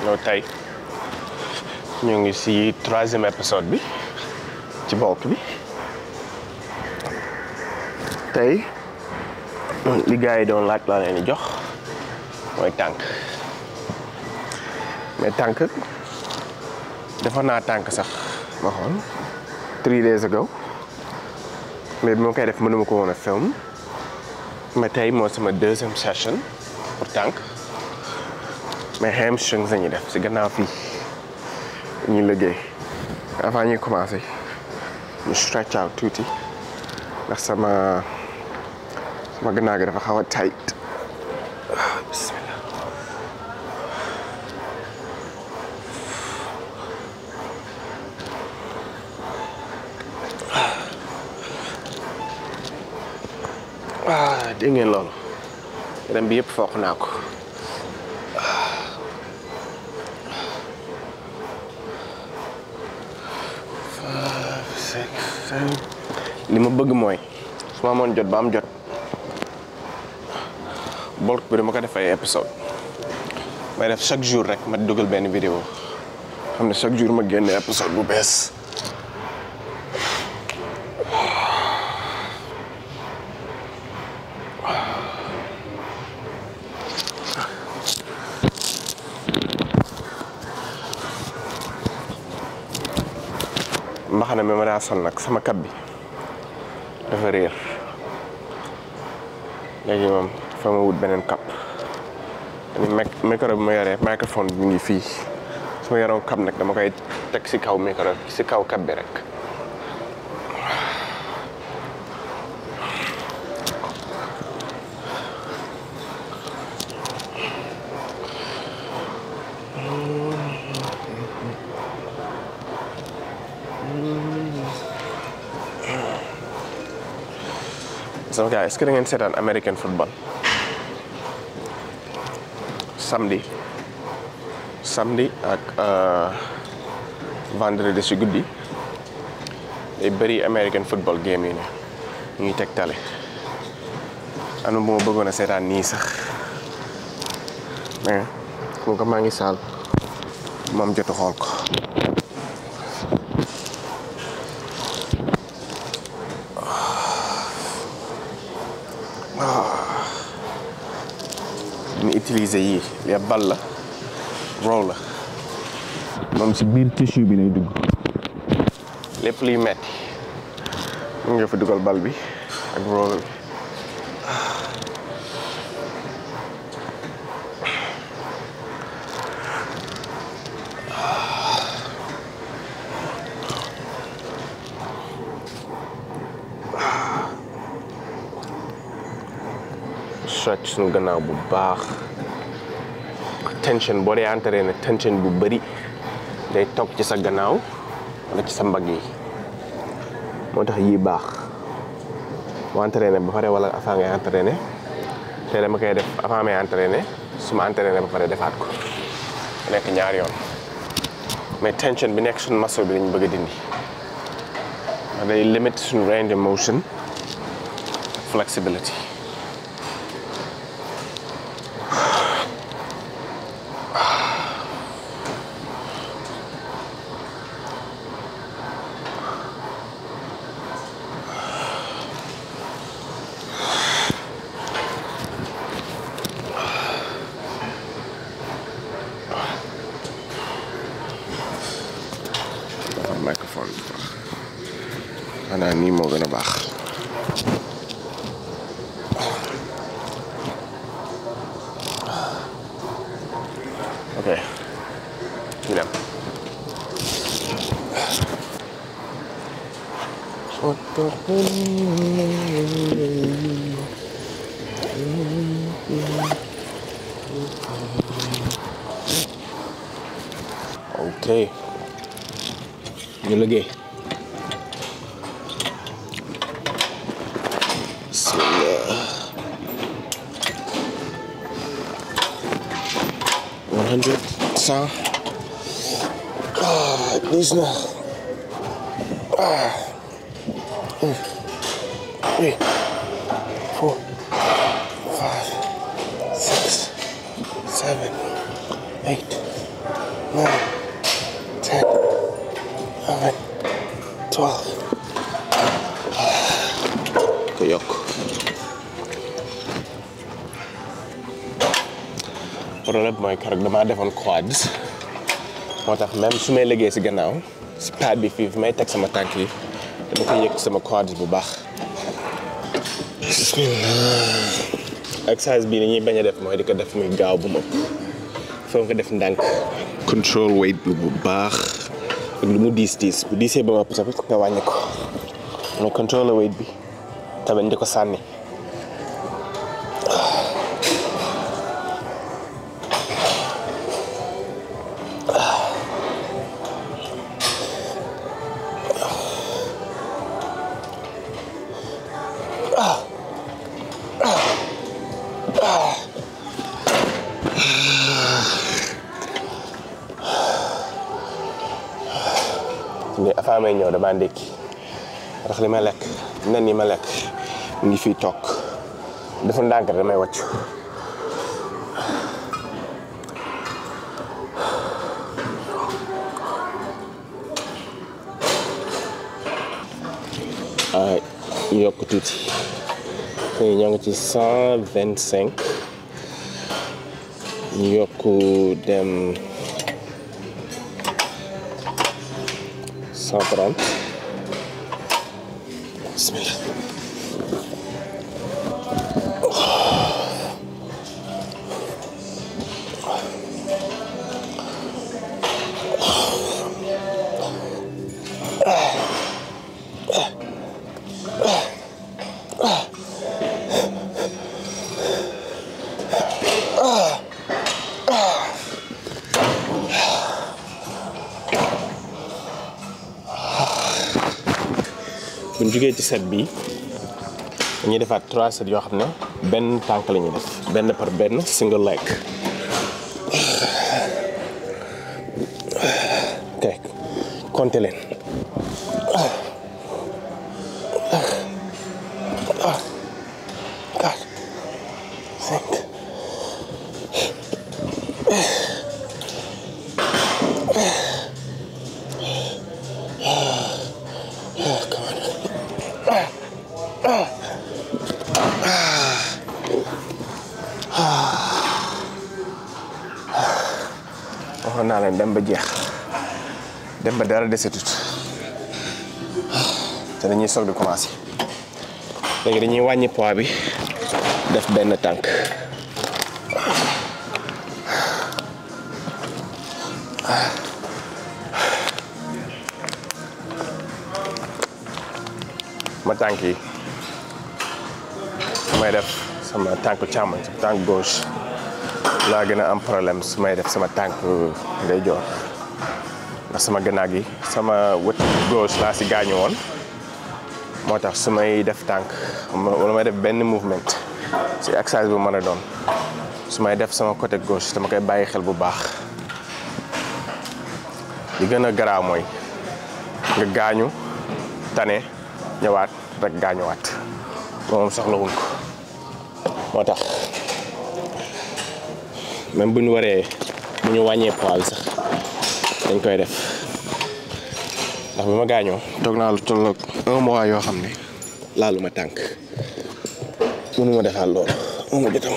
ñoo tey ñu ngi ci 3e épisode bi ci bulk bi tey li gars yi doon laaj laa leen di jox mooy tànk mais tànk defoon naa tànk sax ma xool 3 days ago mais bi ma koy def mënuma ko woon a film mais tey moo sama 2e session pour tànk mais hamstrings la ñuy def si gannaaw fii ñu liggéey avant ñuy commencer ñu stretch out tuuti ndax sama gannaaw gi dafa xaw a tight bismillah dégg ngeen loolu yaram bi yëpp foog naa ko li ma bëgg mooy su ma amoon jot ba am jot bulk bi dama ko def ay épisode may def chaque jour rek ma dugal benn vidéo xam ne chaque jour ma génne épisode bu bees mbaxana mi ma daa sol nag sama kab bi dafa réer léegi moom fa ma wut beneen kap micro bi ma yoree microphone bi mu ngi fii su ma yoroon kap nag dama koy teg si kaw micro si kaw kap bi rek so gars est-ce que da ngeen seetaan American football samedi ak vendredi si guddi day bëri American football game yi ne ñu ngi teg tale anu bu ma bëggoon a seetaan nii sax mais comme que maa ngi saal moom jotu xool ko ñu utiliser yii li bal la roll la moom si biir tissu bi lay dugg lépp luy metti mun nga fa dugal bal bi ak roll bi stretch suñu gannaaw bu baax tension boo dee entraîné tension bu bëri day toog ci sa gannaaw wala ci sa mbagg yi moo tax yii baax boo entraîné ba pare wala avant ngay entraîné te dama koy def avant may entraîné su ma entraîné ba pare defaat ko nekk ñaari yoon mais tension bi nekk suñu muscle bi lañu bëgg a dindi day limit suñu range of motion flexibility microphone bi xanaa nii moo gën a baax ok ñu dem ok ñu liggéey bismillah 100 100 diis na 3 4 5 7, 8, 9, 10, 11, 12. Ko yokk. Problème mooy keroog damaa defoon quads moo tax même su may liggéey si gannaaw si pad bi fii may teg sama tànk yi dama koy yëg sama quads bu baax. Bismillah. Exercice bii ni ñuy bañ a def mooy di ko def muy gaaw bu mëpp foog nga def ndànk control weight bi bu baax ak lu mu diis bu diisee ba mëpp sax nga wàññi ko mais control weight bi tamit di ko sànni. Avant may ñëw dama ndékki ndax li ma lekk nen yi ma lekk mu ngi fii toog dafa ndànk damay wàcc. Ñu yokk tuuti ñoo ngi ci 125 ñu yokk dem 130. Bismillah. buñ jugee ci set bi dañuy defaat 3 set yoo xam ne benn tànk la ñuy def benn par benn single leg. ok compter leen. 4 5 waxoon naa leen dem ba jeex dem ba dara desetut te dañuy soog di commencer léegi dañuy wàññi poids bi def benn tànk ma tànk yi may def sama tànk càmmoñ sama tànk gauche laa gën a am problème su may def sama tànk ndeyjoor ndax sama gannaaw gi sama wët gauche laa si gaañu woon moo tax su may def tànk wala may def benn mouvement si exercice bu mën a doon su may def sama côté gauche dama koy bàyyi xel bu baax. li gën a garaaw mooy nga gaañu tane ñëwaat rek gaañuwaat moom soxlawuñ ko moo tax même bu ñu wàññee poids bi sax dañ koy def ndax bi ma gaañoo toog naa lu tolloog 1 mois yoo xam ne laaluma tànk mënuma defaat loolu mënuma jotam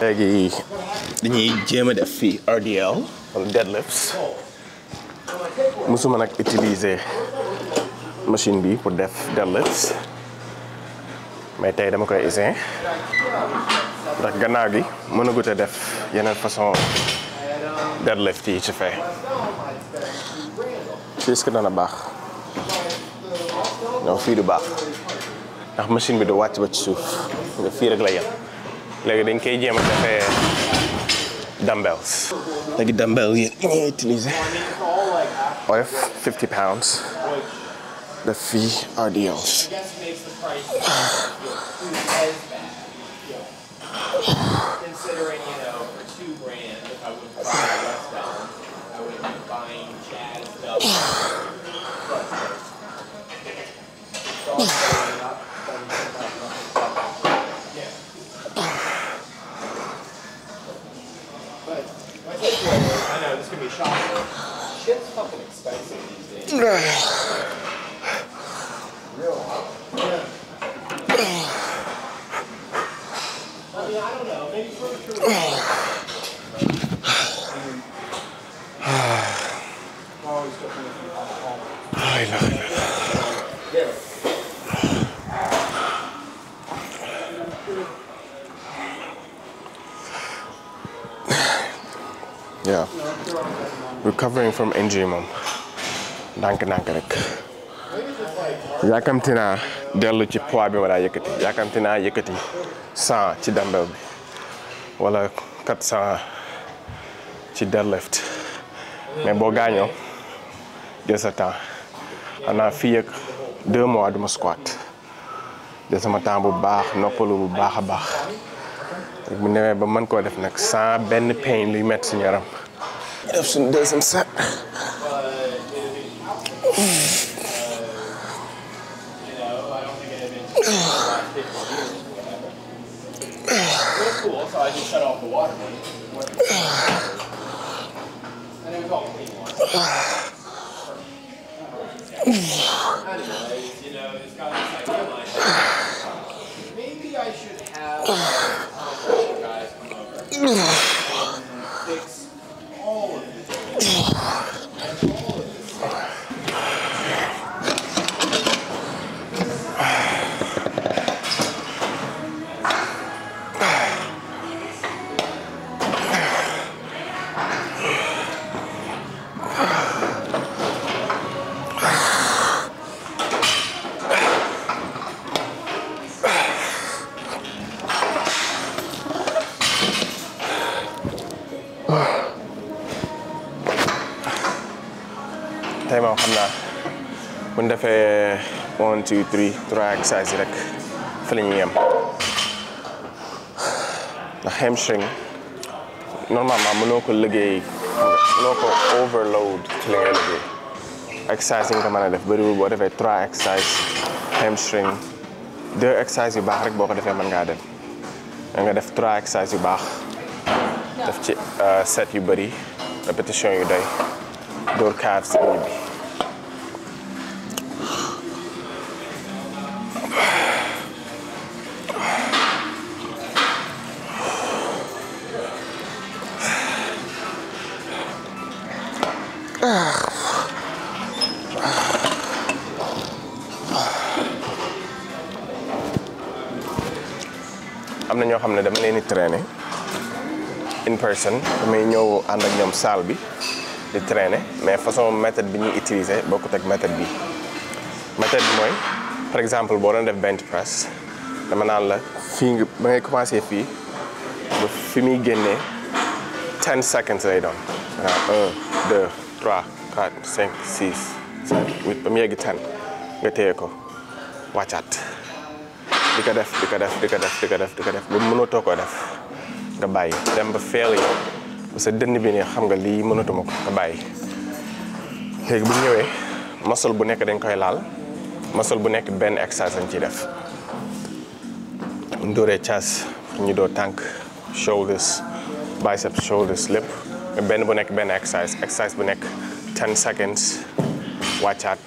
léegi dañuy jéem a def fii RDL wala deadlifts musuma nag utiliser machine bi pour def deadlifts mais tey dama koy essayer ndax gannaaw gi mën a gut a def yeneen façon deadlift yi ci fee fii est-ce que dana baax non fii du baax ndax machine bi du wàcc ba ci suuf nga fii rek la yem léegi dañ koy jéem a defee dumbbells. léegi dumbbell yi ñuy utiliser Wolof 50 pounds the fee RDLs. Considering, you know, for $2,000, if I wouldn't buy a westbound, I would be buying Chad stuff. Yeah. But I know this is gonna be a shocker. Shit's fucking expensive these days. Real. Yeah. I mean, I don't know. Maybe furniture. Yeah. Recovering from injury moom ndànk rek yaakamti naa dellu ci poids bi ma daa yëkkati yaakamti naa yëkkati 100 ci dumbbell bi wala 400 ci deadlift mais boo gaañoo jël sa temps xanaa fii ak 2 mois duma squat jël sama temps bu baax noppalu bu baax a baax bu newee ba mën koo def nag sans benn pain luy metti suñu yaram def suñu deuxième set. Cool, so I just shut off the water. And it was all clean water. Anyways, you know, it's got this idea in my head. Maybe I should have you guys come over and fix all of this. And all of this stuff. tey moom xam naa bu ñu defee 1 2 3 3 exercices yi rek fa la ñuy yem ndax hamstring normalement mënoo ko liggéey mënoo ko overload ci li ngay liggéey exercice yi nga ko mën a def bëriwul boo defee 3 exercices hamstring 2 exercices yu baax rek boo ko defee mën ngaa dem nga def 3 exercices yu baax def ci set yu bëri répétition yu doy door calves si ñibbi am na ñoo xam ne dama leen di traîner in person damay ñëw ànd ak ñoom salle bi di traîner mais façon méthode bi ñuy utiliser bokkut ak méthode bi méthode bi mooy par exemple boo doon def bench press dama naan la fii nga ba ngay commencer fii ba fi muy génnee 10 seconds lay doon waaw 1 2 3 4 5 6 7 8 ba mu yegg 10 nga téye ko wàccaat di ko def ba mënatoo koo def nga bàyyi dem ba feel yi ba sa dënn bi ne xam nga lii mënatuma ko nga bàyyi léegi bu ñëwee muscle bu nekk dañ koy laal muscle bu nekk benn exercice lañ ciy def ñu dooree chest ñu doo tànk shoulders biceps shoulders lépp benn bu nekk benn exercice bu nekk 10 seconds wàccaat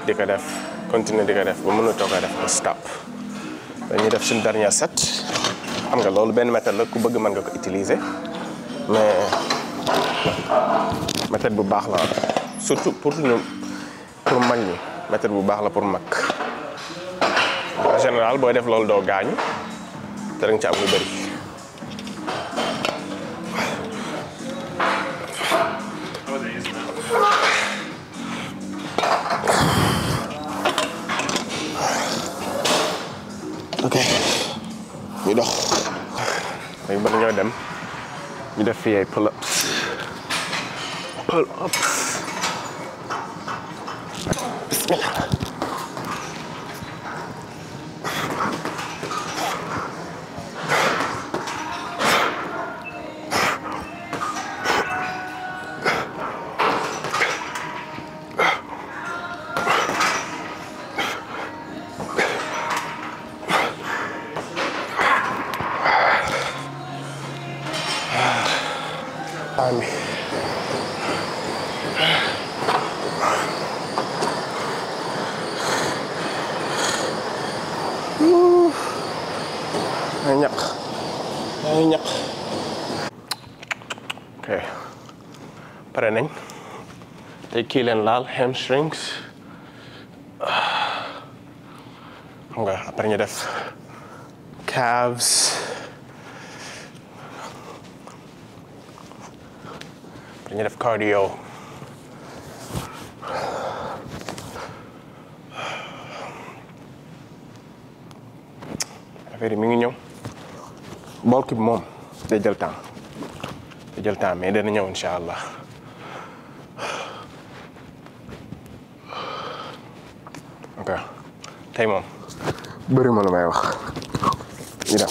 di ko def continuer di ko def ba mënatoo ko def ba stop dañuy def suñu dernier set xam nga loolu benn méthode la ku bëgg mën nga ko utiliser mais méthode bu baax la surtout pour mag ñi méthode bu baax la pour mag en général booy def loolu doo gaañu te danga ci am lu bëri ok ñu dox léegi ba ñoo dem ñu def fii ay pull-ups bismillah. Ami. Ay ñaq. Ok pare nañ tey kii leen laal hamstrings xam nga après ñu def calves après ñu def cardio affaire yi mi ngi ñëw bulk bi moom day jël temps mais dana ñëw incha allah ok tey moom bëri ma lu may wax ñu dem